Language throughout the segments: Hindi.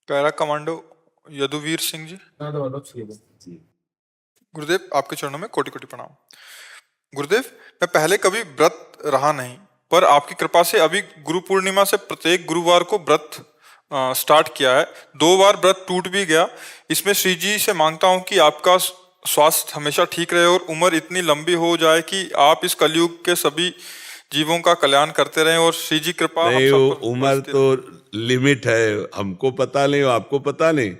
Para commando Yaduveer Singh ji. गुरुदेव, आपके चरणों में कोटि कोटि प्रणाम। गुरुदेव, मैं पहले कभी व्रत रहा नहीं, पर आपकी कृपा से अभी गुरु पूर्णिमा से प्रत्येक गुरुवार को व्रत स्टार्ट किया है। 2 बार व्रत टूट भी गया। इसमें श्री जी से मांगता हूं कि आपका स्वास्थ्य हमेशा ठीक रहे और उम्र इतनी लंबी हो जाए कि आप इस कलयुग के सभी जीवों का कल्याण करते रहें और श्री जी कृपा हम नहीं, सब वो पर उम्र बरसती तो रहे। लिमिट है, हमको पता नहीं, आपको पता नहीं,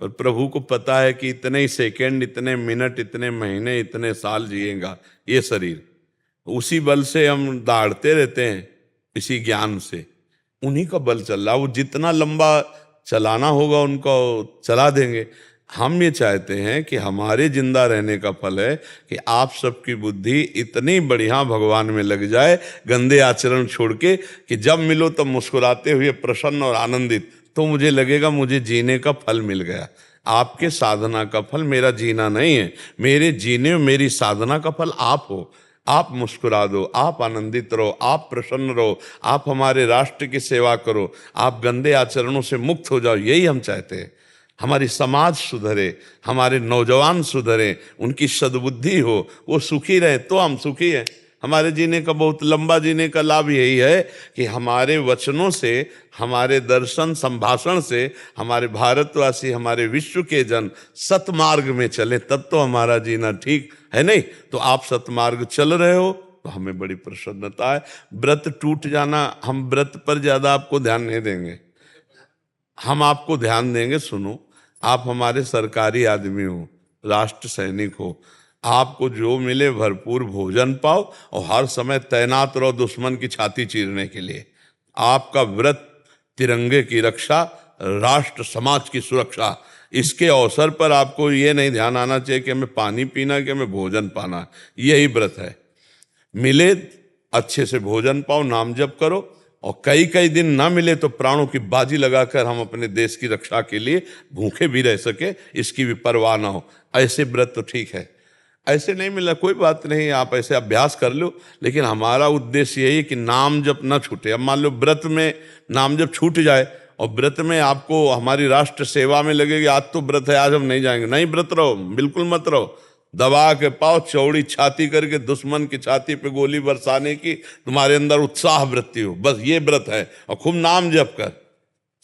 पर प्रभु को पता है कि इतने ही सेकंड, इतने मिनट, इतने महीने, इतने साल जिएगा ये शरीर। उसी बल से हम दौड़ते रहते हैं, इसी ज्ञान से उन्हीं का बल चल रहा। वो जितना लंबा चलाना होगा उनको चला देंगे। हम ये चाहते हैं कि हमारे जिंदा रहने का फल है कि आप सबकी बुद्धि इतनी बढ़िया भगवान में लग जाए, गंदे आचरण छोड़ के, कि जब मिलो तब मुस्कुराते हुए प्रसन्न और आनंदित, तो मुझे लगेगा मुझे जीने का फल मिल गया। आपके साधना का फल मेरा जीना नहीं है, मेरे जीने मेरी साधना का फल आप हो। आप मुस्कुरा दो, आप आनंदित रहो, आप प्रसन्न रहो, आप हमारे राष्ट्र की सेवा करो, आप गंदे आचरणों से मुक्त हो जाओ, यही हम चाहते हैं। हमारी समाज सुधरे, हमारे नौजवान सुधरे, उनकी सद्बुद्धि हो, वो सुखी रहे तो हम सुखी हैं। हमारे जीने का, बहुत लंबा जीने का लाभ यही है कि हमारे वचनों से, हमारे दर्शन संभाषण से हमारे भारतवासी, हमारे विश्व के जन सतमार्ग में चले, तब तो हमारा जीना ठीक है। नहीं तो आप सतमार्ग चल रहे हो तो हमें बड़ी प्रसन्नता है। व्रत टूट जाना, हम व्रत पर ज्यादा आपको ध्यान नहीं देंगे, हम आपको ध्यान देंगे। सुनो, आप हमारे सरकारी आदमी हो, राष्ट्र सैनिक हो, आपको जो मिले भरपूर भोजन पाओ और हर समय तैनात रहो दुश्मन की छाती चीरने के लिए। आपका व्रत तिरंगे की रक्षा, राष्ट्र समाज की सुरक्षा, इसके अवसर पर आपको ये नहीं ध्यान आना चाहिए कि हमें पानी पीना, कि हमें भोजन पाना। यही व्रत है। मिले अच्छे से भोजन पाओ, नाम जप करो, और कई कई दिन ना मिले तो प्राणों की बाजी लगाकर हम अपने देश की रक्षा के लिए भूखे भी रह सके, इसकी भी परवाह ना हो। ऐसे व्रत तो ठीक है। ऐसे नहीं मिला कोई बात नहीं, आप ऐसे अभ्यास कर लो, लेकिन हमारा उद्देश्य यही कि नाम जप ना छूटे। अब मान लो व्रत में नाम जप छूट जाए और व्रत में आपको हमारी राष्ट्र सेवा में लगेगी, आज तो व्रत है, आज हम नहीं जाएंगे, नहीं व्रत रहो, बिल्कुल मत रहो। दबा के पाओ, चौड़ी छाती करके दुश्मन की छाती पे गोली बरसाने की तुम्हारे अंदर उत्साह वृत्ति हो, बस ये व्रत है। और खूब नाम जप कर,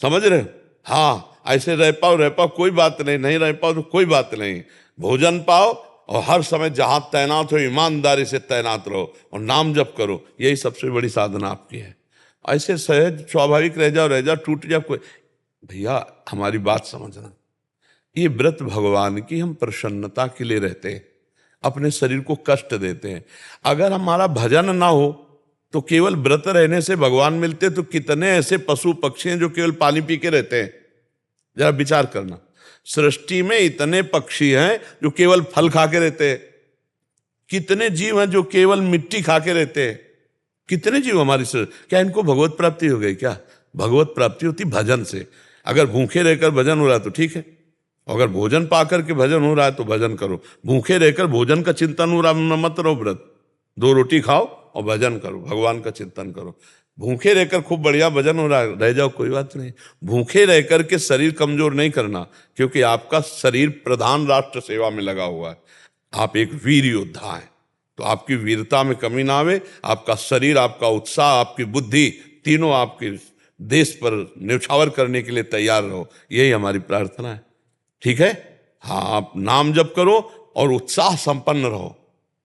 समझ रहे हो? हाँ, ऐसे रह पाओ कोई बात नहीं, नहीं रह पाओ तो कोई बात नहीं। भोजन पाओ और हर समय जहां तैनात हो ईमानदारी से तैनात रहो और नाम जप करो, यही सबसे बड़ी साधना आपकी है। ऐसे सहज स्वाभाविक रह जाओ, टूट जाओ कोई। भैया हमारी बात समझना, ये व्रत भगवान की हम प्रसन्नता के लिए रहते हैं, अपने शरीर को कष्ट देते हैं। अगर हमारा भजन ना हो तो केवल व्रत रहने से भगवान मिलते, तो कितने ऐसे पशु पक्षी हैं जो केवल पानी पी के रहते हैं। जरा विचार करना, सृष्टि में इतने पक्षी हैं जो केवल फल खा के रहते हैं, कितने जीव हैं जो केवल मिट्टी खा के रहते हैं, कितने जीव हमारी सृष्टि। क्या इनको भगवत प्राप्ति हो गई? क्या भगवत प्राप्ति होती भजन से। अगर भूखे रहकर भजन हो रहा है तो ठीक है, अगर भोजन पाकर के भजन हो रहा है तो भजन करो। भूखे रहकर भोजन का चिंतन हो रहा मत रहो, व्रत 2 रोटी खाओ और भजन करो, भगवान का चिंतन करो। भूखे रहकर खूब बढ़िया भजन हो रहा है, रह जाओ, कोई बात नहीं। भूखे रहकर के शरीर कमजोर नहीं करना, क्योंकि आपका शरीर प्रधान राष्ट्र सेवा में लगा हुआ है। आप एक वीर योद्धा हैं, तो आपकी वीरता में कमी ना आवे। आपका शरीर, आपका उत्साह, आपकी बुद्धि, तीनों आपके देश पर न्यौछावर करने के लिए तैयार रहो, यही हमारी प्रार्थना है। ठीक है? हाँ, आप नाम जप करो और उत्साह संपन्न रहो।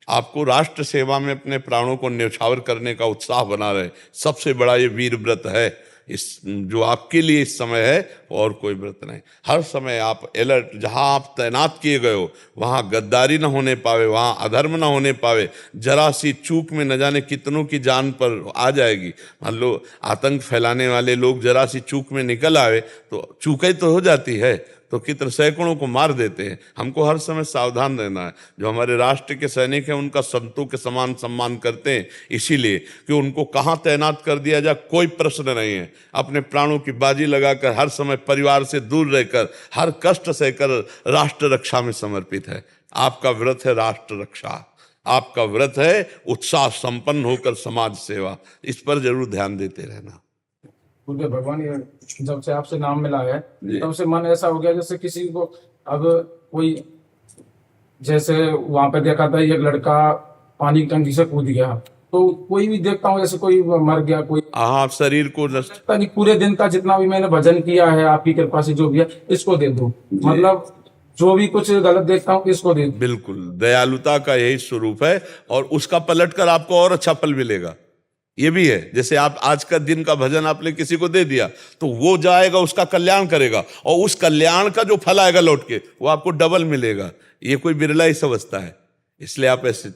आपको राष्ट्र सेवा में अपने प्राणों को न्यौछावर करने का उत्साह बना रहे, सबसे बड़ा ये वीर व्रत है। इस जो आपके लिए इस समय है, और कोई व्रत नहीं। हर समय आप अलर्ट, जहां आप तैनात किए गए हो वहां गद्दारी न होने पावे, वहां अधर्म न होने पावे। जरा सी चूक में न जाने कितनों की जान पर आ जाएगी। मान लो आतंक फैलाने वाले लोग जरा सी चूक में निकल आवे तो चूक तो हो जाती है, तो कितने सैकड़ों को मार देते हैं। हमको हर समय सावधान रहना है। जो हमारे राष्ट्र के सैनिक हैं उनका संतों के समान सम्मान करते हैं, इसीलिए कि उनको कहाँ तैनात कर दिया जाए कोई प्रश्न नहीं है। अपने प्राणों की बाजी लगाकर, हर समय परिवार से दूर रहकर, हर कष्ट सहकर राष्ट्र रक्षा में समर्पित है। आपका व्रत है राष्ट्र रक्षा, आपका व्रत है उत्साह संपन्न होकर समाज सेवा। इस पर जरूर ध्यान देते रहना। बोले भगवान, ये जब से आपसे नाम मिला है तब से मन ऐसा हो गया जैसे किसी को, अब कोई, जैसे वहां पे देखा था एक लड़का पानी की टंकी से कूद गया, तो कोई भी देखता हूँ जैसे कोई मर गया, कोई आप शरीर को नष्ट, पता नहीं, पूरे दिन का जितना भी मैंने भजन किया है आपकी कृपा से जो भी है इसको दे दो, मतलब जो भी कुछ गलत देखता हूँ इसको दे दो। बिल्कुल दयालुता का यही स्वरूप है, और उसका पलट कर आपको और अच्छा फल मिलेगा। ये भी है, जैसे आप आज का दिन का भजन आपने किसी को दे दिया तो वो जाएगा, उसका कल्याण करेगा, और उस कल्याण का जो फल आएगा लौट के वो आपको डबल मिलेगा। ये कोई बिरला ही समझता है, इसलिए आप ऐसे।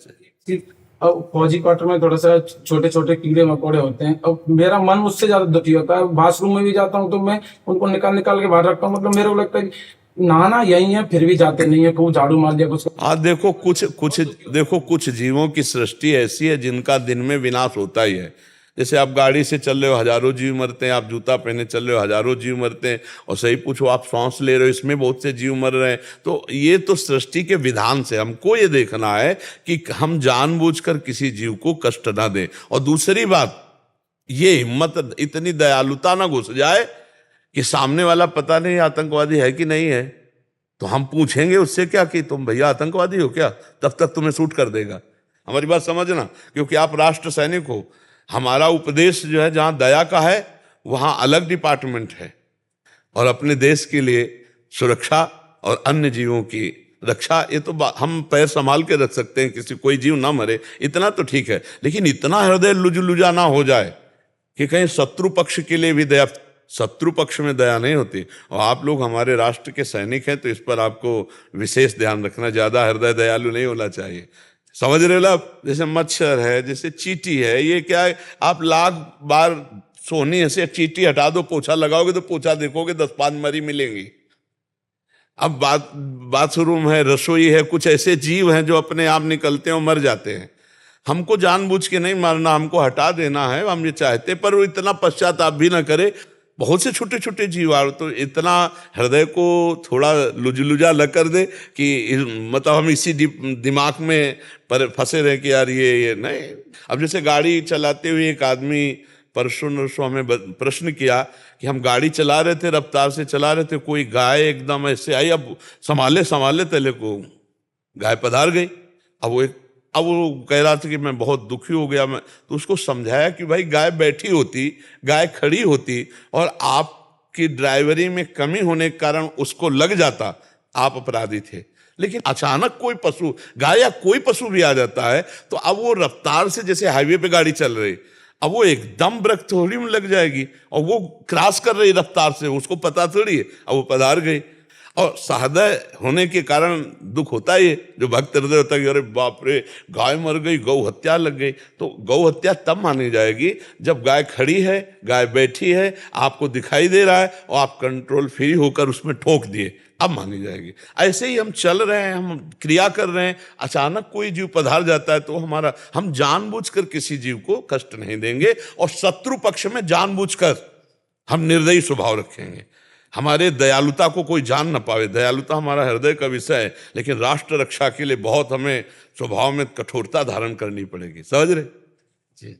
अब फौजी क्वार्टर में थोड़ा सा छोटे छोटे कीड़े मकोड़े होते हैं, अब मेरा मन उससे ज्यादा दुखी होता है। वॉशरूम में भी जाता हूँ तो मैं उनको निकाल निकाल के बाहर रखता हूँ, मतलब मेरे को लगता है नहाना यही है, फिर भी जाते नहीं है, खूब झाड़ू मार दिया कुछ। हाँ देखो, कुछ जीवों की सृष्टि ऐसी है जिनका दिन में विनाश होता ही है। जैसे आप गाड़ी से चल रहे हो, हजारों जीव मरते हैं, आप जूता पहने चल रहे हो, हजारों जीव मरते हैं, और सही पूछो आप सांस ले रहे हो, इसमें बहुत से जीव मर रहे हैं। तो ये तो सृष्टि के विधान से हमको ये देखना है कि हम जानबूझकर किसी जीव को कष्ट ना दें। और दूसरी बात, ये हिम्मत, इतनी दयालुता ना घुस जाए कि सामने वाला पता नहीं आतंकवादी है कि नहीं है, तो हम पूछेंगे उससे क्या कि तुम भैया आतंकवादी हो क्या, तब तक तुम्हें शूट कर देगा। हमारी बात समझना, क्योंकि आप राष्ट्र सैनिक हो। हमारा उपदेश जो है, जहां दया का है वहां अलग डिपार्टमेंट है, और अपने देश के लिए सुरक्षा और अन्य जीवों की रक्षा, ये तो हम पैर संभाल के रख सकते हैं, किसी कोई जीव ना मरे, इतना तो ठीक है। लेकिन इतना हृदय लुजा ना हो जाए कि कहीं शत्रु पक्ष के लिए भी दया, शत्रु पक्ष में दया नहीं होती। और आप लोग हमारे राष्ट्र के सैनिक हैं, तो इस पर आपको विशेष ध्यान रखना, ज्यादा हृदय दयालु नहीं होना चाहिए। समझ रहे हो आप? जैसे मच्छर है, जैसे चींटी है, ये क्या है, आप लाख बार सोनी ऐसे चींटी हटा दो, पोछा लगाओगे तो पोछा देखोगे 10-5 मरी मिलेंगी। अब बाथरूम है, रसोई है, कुछ ऐसे जीव हैं जो अपने आप निकलते हैं और मर जाते हैं। हमको जानबूझ के नहीं मारना, हमको हटा देना है, हम ये चाहते, पर वो इतना पश्चाताप भी ना करे। बहुत से छोटे छोटे जीव आ, तो इतना हृदय को थोड़ा लुजा ल कर दे कि मतलब हम इसी दिमाग में पर फंसे रहे कि यार ये नहीं। अब जैसे गाड़ी चलाते हुए एक आदमी परसों हमें प्रश्न किया कि हम गाड़ी चला रहे थे, रफ्तार से चला रहे थे, कोई गाय एकदम ऐसे आई, अब संभाले तले को गाय पधार गई। अब वो कह रहा था कि मैं बहुत दुखी हो गया। मैं तो उसको समझाया कि भाई गाय बैठी होती, गाय खड़ी होती, और आपकी ड्राइवरी में कमी होने के कारण उसको लग जाता, आप अपराधी थे। लेकिन अचानक कोई पशु, गाय या कोई पशु भी आ जाता है, तो अब वो रफ्तार से, जैसे हाईवे पे गाड़ी चल रही, अब वो एकदम ब्रेक थोड़ी में लग जाएगी, और वो क्रॉस कर रही रफ्तार से, उसको पता थोड़ी है, अब वो पधार गई। और सहृदय होने के कारण दुख होता ही है, जो भक्त हृदय होता है कि अरे बाप रे गाय मर गई, गौ हत्या लग गई। तो गौ हत्या तब मानी जाएगी जब गाय खड़ी है, गाय बैठी है, आपको दिखाई दे रहा है, और आप कंट्रोल फ्री होकर उसमें ठोक दिए, अब मानी जाएगी। ऐसे ही हम चल रहे हैं, हम क्रिया कर रहे हैं, अचानक कोई जीव पधार जाता है, तो हम जानबूझकर किसी जीव को कष्ट नहीं देंगे, और शत्रु पक्ष में जानबूझकर हम निर्दयी स्वभाव रखेंगे। हमारे दयालुता को कोई जान ना पावे, दयालुता हमारा हृदय का विषय है, लेकिन राष्ट्र रक्षा के लिए बहुत हमें स्वभाव में कठोरता धारण करनी पड़ेगी। समझ रहे जी?